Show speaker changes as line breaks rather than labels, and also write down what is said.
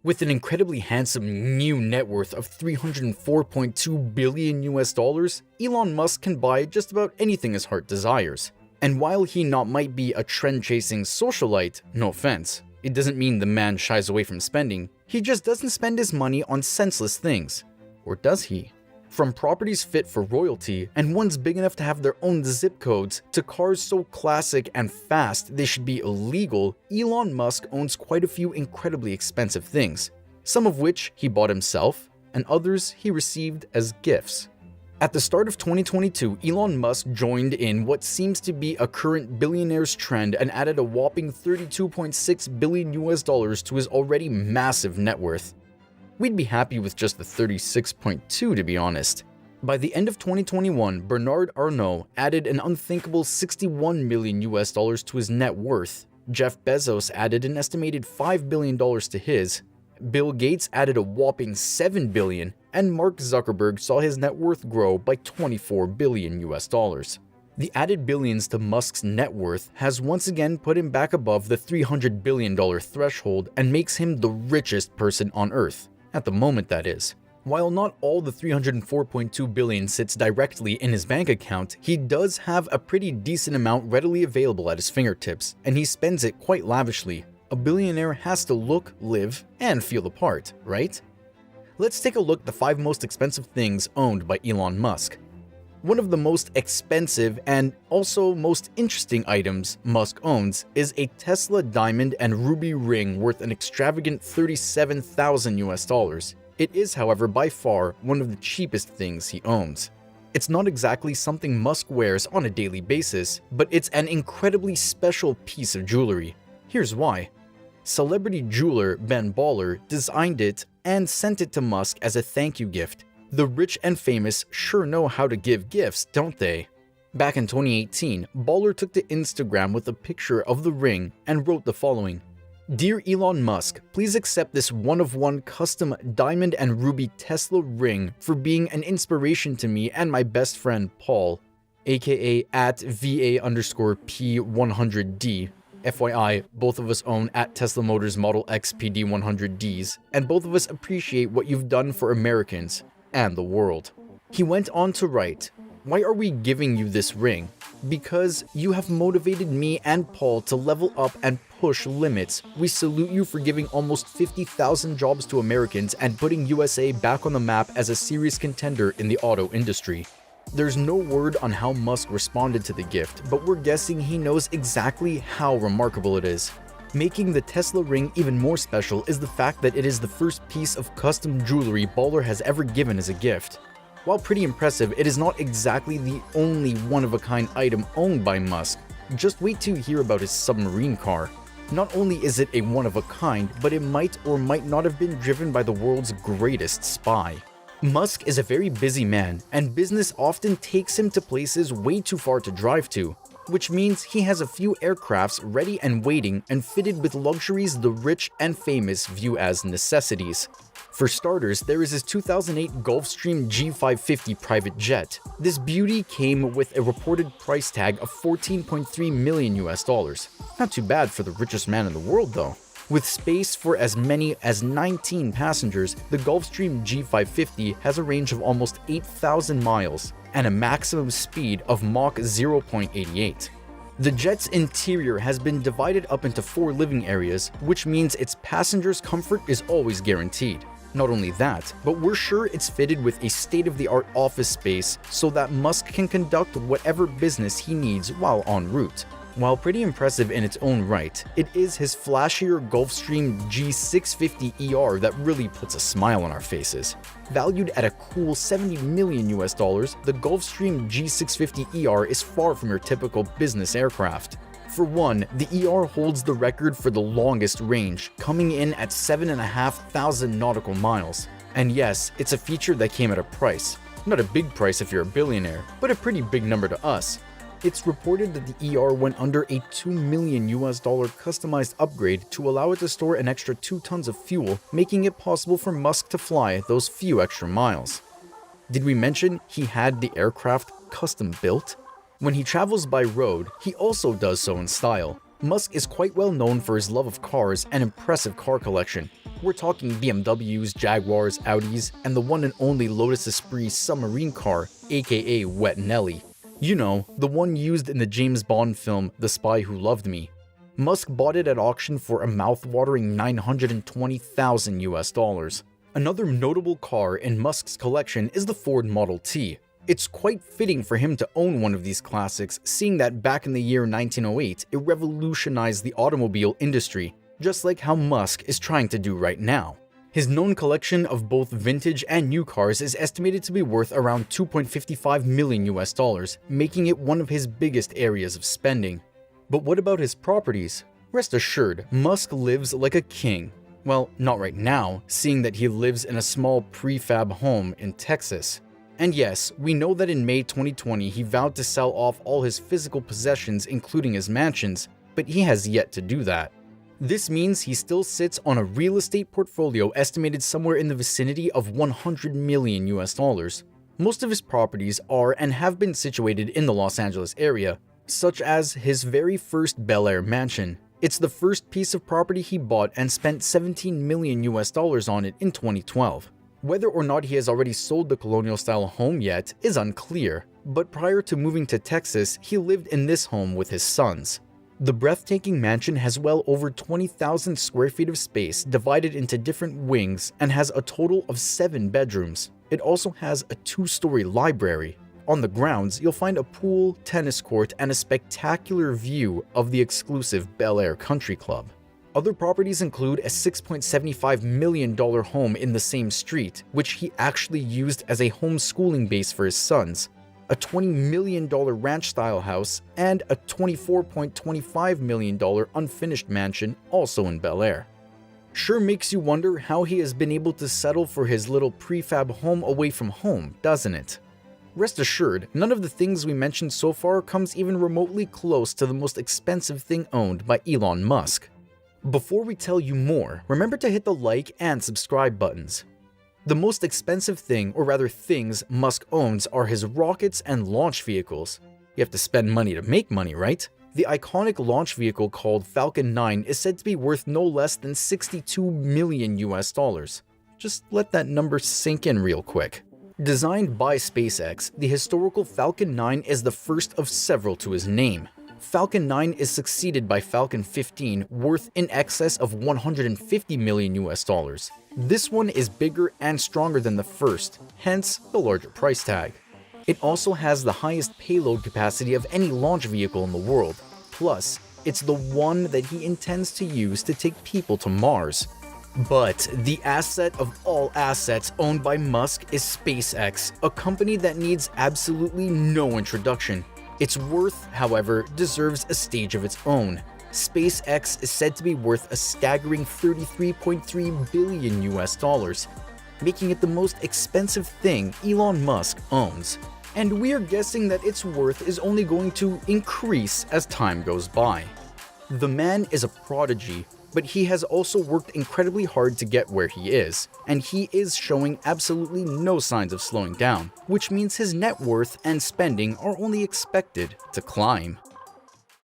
With an incredibly handsome new net worth of $304.2 billion dollars, Elon Musk can buy just about anything his heart desires. And while he might be a trend-chasing socialite, no offense, it doesn't mean the man shies away from spending. He just doesn't spend his money on senseless things. Or does he? From properties fit for royalty and ones big enough to have their own zip codes to cars so classic and fast they should be illegal, Elon Musk owns quite a few incredibly expensive things, some of which he bought himself and others he received as gifts. At the start of 2022, Elon Musk joined in what seems to be a current billionaires trend and added a whopping $32.6 billion to his already massive net worth. We'd be happy with just the 36.2 to be honest. By the end of 2021, Bernard Arnault added an unthinkable $61 million to his net worth. Jeff Bezos added an estimated $5 billion to his. Bill Gates added a whopping $7 billion, and Mark Zuckerberg saw his net worth grow by $24 billion. The added billions to Musk's net worth has once again put him back above the $300 billion threshold and makes him the richest person on Earth. At the moment, that is. While not all the $304.2 billion sits directly in his bank account, he does have a pretty decent amount readily available at his fingertips, and he spends it quite lavishly. A billionaire has to look, live, and feel the part, right? Let's take a look at the 5 most expensive things owned by Elon Musk. One of the most expensive and also most interesting items Musk owns is a Tesla diamond and ruby ring worth an extravagant $37,000. It is, however, by far one of the cheapest things he owns. It's not exactly something Musk wears on a daily basis, but it's an incredibly special piece of jewelry. Here's why. Celebrity jeweler Ben Baller designed it and sent it to Musk as a thank you gift. The rich and famous sure know how to give gifts, don't they? Back in 2018, Baller took to Instagram with a picture of the ring and wrote the following. Dear Elon Musk, please accept this one-of-one custom diamond and ruby Tesla ring for being an inspiration to me and my best friend Paul, aka at VA_P100D. FYI, both of us own at Tesla Motors Model X PD100Ds, and both of us appreciate what you've done for Americans and the world. He went on to write, why are we giving you this ring? Because you have motivated me and Paul to level up and push limits. We salute you for giving almost 50,000 jobs to Americans and putting USA back on the map as a serious contender in the auto industry. There's no word on how Musk responded to the gift, but we're guessing he knows exactly how remarkable it is. Making the Tesla ring even more special is the fact that it is the first piece of custom jewelry Baller has ever given as a gift. While pretty impressive, it is not exactly the only one-of-a-kind item owned by Musk. Just wait to hear about his submarine car. Not only is it a one-of-a-kind, but it might or might not have been driven by the world's greatest spy. Musk is a very busy man, and business often takes him to places way too far to drive to, which means he has a few aircrafts ready and waiting and fitted with luxuries the rich and famous view as necessities. For starters, there is his 2008 Gulfstream G550 private jet. This beauty came with a reported price tag of $14.3 million. Not too bad for the richest man in the world though. With space for as many as 19 passengers, the Gulfstream G550 has a range of almost 8,000 miles and a maximum speed of Mach 0.88. The jet's interior has been divided up into 4 living areas, which means its passengers' comfort is always guaranteed. Not only that, but we're sure it's fitted with a state-of-the-art office space so that Musk can conduct whatever business he needs while en route. While pretty impressive in its own right, it is his flashier Gulfstream G650ER that really puts a smile on our faces. Valued at a cool $70 million, the Gulfstream G650ER is far from your typical business aircraft. For one, the ER holds the record for the longest range, coming in at 7,500 nautical miles. And yes, it's a feature that came at a price. Not a big price if you're a billionaire, but a pretty big number to us. It's reported that the ER went under a $2 million customized upgrade to allow it to store an extra 2 tons of fuel, making it possible for Musk to fly those few extra miles. Did we mention he had the aircraft custom built? When he travels by road, he also does so in style. Musk is quite well known for his love of cars and impressive car collection. We're talking BMWs, Jaguars, Audis, and the one and only Lotus Esprit submarine car, aka Wet Nelly. You know, the one used in the James Bond film The Spy Who Loved Me. Musk bought it at auction for a mouth-watering $920,000 US. Another notable car in Musk's collection is the Ford Model T. It's quite fitting for him to own one of these classics, seeing that back in the year 1908, it revolutionized the automobile industry, just like how Musk is trying to do right now. His known collection of both vintage and new cars is estimated to be worth around $2.55 million US, making it one of his biggest areas of spending. But what about his properties? Rest assured, Musk lives like a king. Well, not right now, seeing that he lives in a small prefab home in Texas. And yes, we know that in May 2020 he vowed to sell off all his physical possessions including his mansions, but he has yet to do that. This means he still sits on a real estate portfolio estimated somewhere in the vicinity of $100 million US. Most of his properties are and have been situated in the Los Angeles area, such as his very first Bel Air mansion. It's the first piece of property he bought and spent $17 million US on it in 2012. Whether or not he has already sold the colonial-style home yet is unclear, but prior to moving to Texas, he lived in this home with his sons. The breathtaking mansion has well over 20,000 square feet of space divided into different wings and has a total of 7 bedrooms. It also has a 2-story library. On the grounds, you'll find a pool, tennis court, and a spectacular view of the exclusive Bel Air Country Club. Other properties include a $6.75 million home in the same street, which he actually used as a homeschooling base for his sons, a $20 million ranch-style house, and a $24.25 million unfinished mansion also in Bel Air. Sure makes you wonder how he has been able to settle for his little prefab home away from home, doesn't it? Rest assured, none of the things we mentioned so far comes even remotely close to the most expensive thing owned by Elon Musk. Before we tell you more, remember to hit the like and subscribe buttons. The most expensive thing, or rather things, Musk owns are his rockets and launch vehicles. You have to spend money to make money, right? The iconic launch vehicle called Falcon 9 is said to be worth no less than $62 million US. Just let that number sink in real quick. Designed by SpaceX, the historical Falcon 9 is the first of several to his name. Falcon 9 is succeeded by Falcon 15, worth in excess of $150 million US. This one is bigger and stronger than the first, hence the larger price tag. It also has the highest payload capacity of any launch vehicle in the world. Plus, it's the one that he intends to use to take people to Mars. But the asset of all assets owned by Musk is SpaceX, a company that needs absolutely no introduction. Its worth, however, deserves a stage of its own. SpaceX is said to be worth a staggering $33.3 billion US, making it the most expensive thing Elon Musk owns. And we're guessing that its worth is only going to increase as time goes by. The man is a prodigy, but he has also worked incredibly hard to get where he is, and he is showing absolutely no signs of slowing down, which means his net worth and spending are only expected to climb.